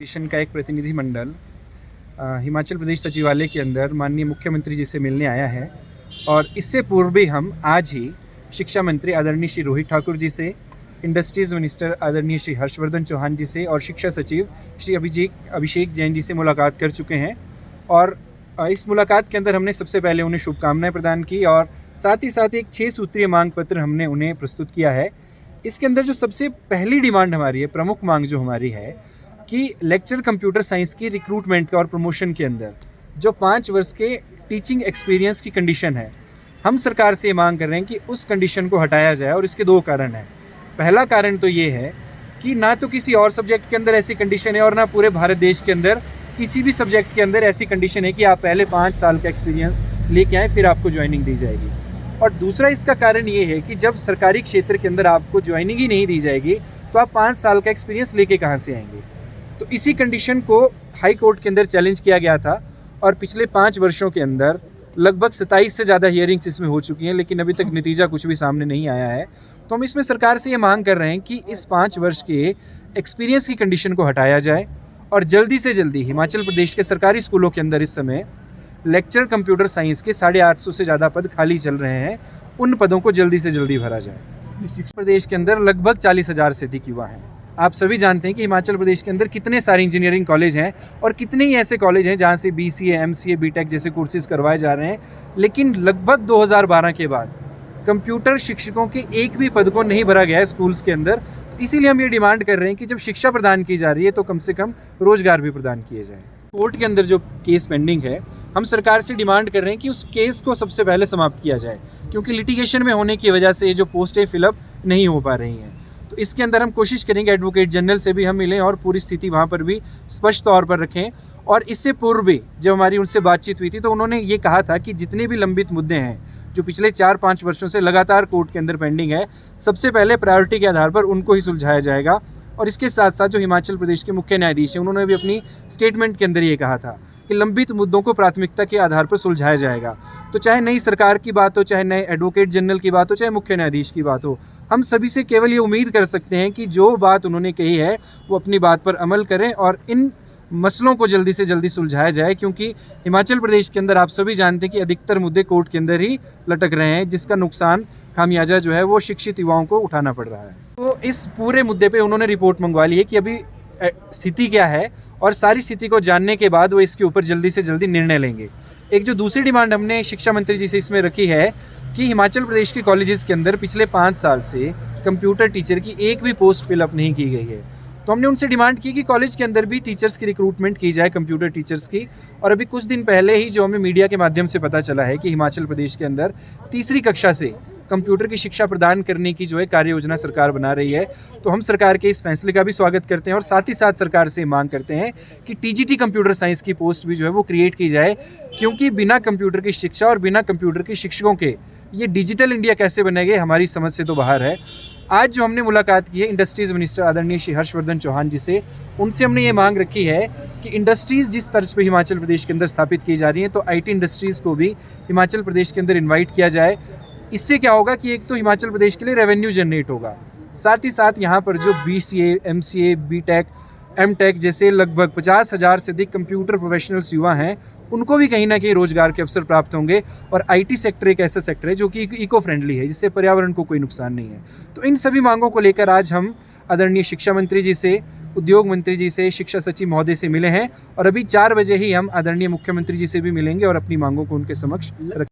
Education का एक प्रतिनिधिमंडल हिमाचल प्रदेश सचिवालय के अंदर माननीय मुख्यमंत्री जी से मिलने आया है। और इससे पूर्व भी हम आज ही शिक्षा मंत्री आदरणीय श्री रोहित ठाकुर जी से, इंडस्ट्रीज़ मिनिस्टर आदरणीय श्री हर्षवर्धन चौहान जी से और शिक्षा सचिव श्री अभिषेक जैन जी से मुलाकात कर चुके हैं। और इस मुलाकात के अंदर हमने सबसे पहले उन्हें शुभकामनाएं प्रदान की और साथ ही साथ एक 6 सूत्रीय मांग पत्र हमने उन्हें प्रस्तुत किया है। इसके अंदर जो सबसे पहली डिमांड हमारी है, प्रमुख मांग जो हमारी है कि लेक्चर कंप्यूटर साइंस की रिक्रूटमेंट और प्रमोशन के अंदर जो 5 वर्ष के टीचिंग एक्सपीरियंस की कंडीशन है, हम सरकार से ये मांग कर रहे हैं कि उस कंडीशन को हटाया जाए। और इसके 2 कारण हैं। पहला कारण तो ये है कि ना तो किसी और सब्जेक्ट के अंदर ऐसी कंडीशन है और ना पूरे भारत देश के अंदर किसी भी सब्जेक्ट के अंदर ऐसी कंडीशन है कि आप पहले 5 साल का एक्सपीरियंस लेके आएँ फिर आपको ज्वाइनिंग दी जाएगी। और दूसरा इसका कारण ये है कि जब सरकारी क्षेत्र के अंदर आपको ज्वाइनिंग ही नहीं दी जाएगी तो आप 5 साल का एक्सपीरियंस लेके कहाँ से आएंगे। तो इसी कंडीशन को हाई कोर्ट के अंदर चैलेंज किया गया था और पिछले 5 वर्षों के अंदर लगभग 27 से ज़्यादा हियरिंग्स इसमें हो चुकी हैं, लेकिन अभी तक नतीजा कुछ भी सामने नहीं आया है। तो हम इसमें सरकार से ये मांग कर रहे हैं कि इस 5 वर्ष के एक्सपीरियंस की कंडीशन को हटाया जाए और जल्दी से जल्दी हिमाचल प्रदेश के सरकारी स्कूलों के अंदर इस समय लेक्चर कंप्यूटर साइंस के 850 से ज़्यादा पद खाली चल रहे हैं, उन पदों को जल्दी से जल्दी भरा जाए। शिक्षा प्रदेश के अंदर लगभग 40,000 से अधिक युवा हैं। आप सभी जानते हैं कि हिमाचल प्रदेश के अंदर कितने सारे इंजीनियरिंग कॉलेज हैं और कितने ही ऐसे कॉलेज हैं जहां से BCA, MCA, BTech जैसे कोर्सेज करवाए जा रहे हैं, लेकिन लगभग 2012 के बाद कंप्यूटर शिक्षकों के एक भी पद को नहीं भरा गया है स्कूल्स के अंदर। तो इसीलिए हम ये डिमांड कर रहे हैं कि जब शिक्षा प्रदान की जा रही है तो कम से कम रोजगार भी प्रदान किए जाए। कोर्ट के अंदर जो केस पेंडिंग है, हम सरकार से डिमांड कर रहे हैं कि उस केस को सबसे पहले समाप्त किया जाए, क्योंकि लिटिगेशन में होने की वजह से जो पोस्टें फिलअप नहीं हो पा रही हैं। तो इसके अंदर हम कोशिश करेंगे एडवोकेट जनरल से भी हम मिलें और पूरी स्थिति वहाँ पर भी स्पष्ट तौर पर रखें। और इससे पूर्व भी जब हमारी उनसे बातचीत हुई थी तो उन्होंने ये कहा था कि जितने भी लंबित मुद्दे हैं जो पिछले 4-5 वर्षों से लगातार कोर्ट के अंदर पेंडिंग है, सबसे पहले प्रायोरिटी के आधार पर उनको ही सुलझाया जाएगा। और इसके साथ साथ जो हिमाचल प्रदेश के मुख्य न्यायाधीश हैं, उन्होंने भी अपनी स्टेटमेंट के अंदर ये कहा था कि लंबित मुद्दों को प्राथमिकता के आधार पर सुलझाया जाएगा। तो चाहे नई सरकार की बात हो, चाहे नए एडवोकेट जनरल की बात हो, चाहे मुख्य न्यायाधीश की बात हो, हम सभी से केवल ये उम्मीद कर सकते हैं कि जो बात उन्होंने कही है वो अपनी बात पर अमल करें और इन मसलों को जल्दी से जल्दी सुलझाया जाए, क्योंकि हिमाचल प्रदेश के अंदर आप सभी जानते हैं कि अधिकतर मुद्दे कोर्ट के अंदर ही लटक रहे हैं, जिसका नुकसान खामियाजा जो है वो शिक्षित युवाओं को उठाना पड़ रहा है। तो इस पूरे मुद्दे पे उन्होंने रिपोर्ट मंगवा ली है कि अभी स्थिति क्या है और सारी स्थिति को जानने के बाद वो इसके ऊपर जल्दी से जल्दी निर्णय लेंगे। एक जो दूसरी डिमांड हमने शिक्षा मंत्री जी से इसमें रखी है कि हिमाचल प्रदेश के कॉलेजेस के अंदर पिछले 5 साल से कंप्यूटर टीचर की एक भी पोस्ट फिलअप नहीं की गई है। तो हमने उनसे डिमांड की कि कॉलेज के अंदर भी टीचर्स की रिक्रूटमेंट की जाए, कंप्यूटर टीचर्स की। और अभी कुछ दिन पहले ही जो हमें मीडिया के माध्यम से पता चला है कि हिमाचल प्रदेश के अंदर तीसरी कक्षा से कंप्यूटर की शिक्षा प्रदान करने की जो है कार्य योजना सरकार बना रही है। तो हम सरकार के इस फैसले का भी स्वागत करते हैं और साथ ही साथ सरकार से मांग करते हैं कि TGT कंप्यूटर साइंस की पोस्ट भी जो है वो क्रिएट की जाए, क्योंकि बिना कंप्यूटर की शिक्षा और बिना कंप्यूटर के शिक्षकों के ये डिजिटल इंडिया कैसे बनेगा हमारी समझ से तो बाहर है। आज जो हमने मुलाकात की है इंडस्ट्रीज़ मिनिस्टर आदरणीय श्री हर्षवर्धन चौहान जी से, उनसे हमने ये मांग रखी है कि इंडस्ट्रीज़ जिस तर्ज पे हिमाचल प्रदेश के अंदर स्थापित की जा रही हैं, तो IT इंडस्ट्रीज़ को भी हिमाचल प्रदेश के अंदर इन्वाइट किया जाए। इससे क्या होगा कि एक तो हिमाचल प्रदेश के लिए रेवेन्यू जनरेट होगा, साथ ही साथ यहाँ पर जो BCA, MCA, BTech, MTech जैसे लगभग 50,000 से अधिक कंप्यूटर प्रोफेशनल्स युवा हैं, उनको भी कहीं ना कहीं रोजगार के अवसर प्राप्त होंगे। और IT सेक्टर एक ऐसा सेक्टर है जो कि इको फ्रेंडली है, जिससे पर्यावरण को कोई नुकसान नहीं है। तो इन सभी मांगों को लेकर आज हम आदरणीय शिक्षा मंत्री जी से, उद्योग मंत्री जी से, शिक्षा सचिव महोदय से मिले हैं और अभी 4 बजे ही हम आदरणीय मुख्यमंत्री जी से भी मिलेंगे और अपनी मांगों को उनके समक्ष रखेंगे।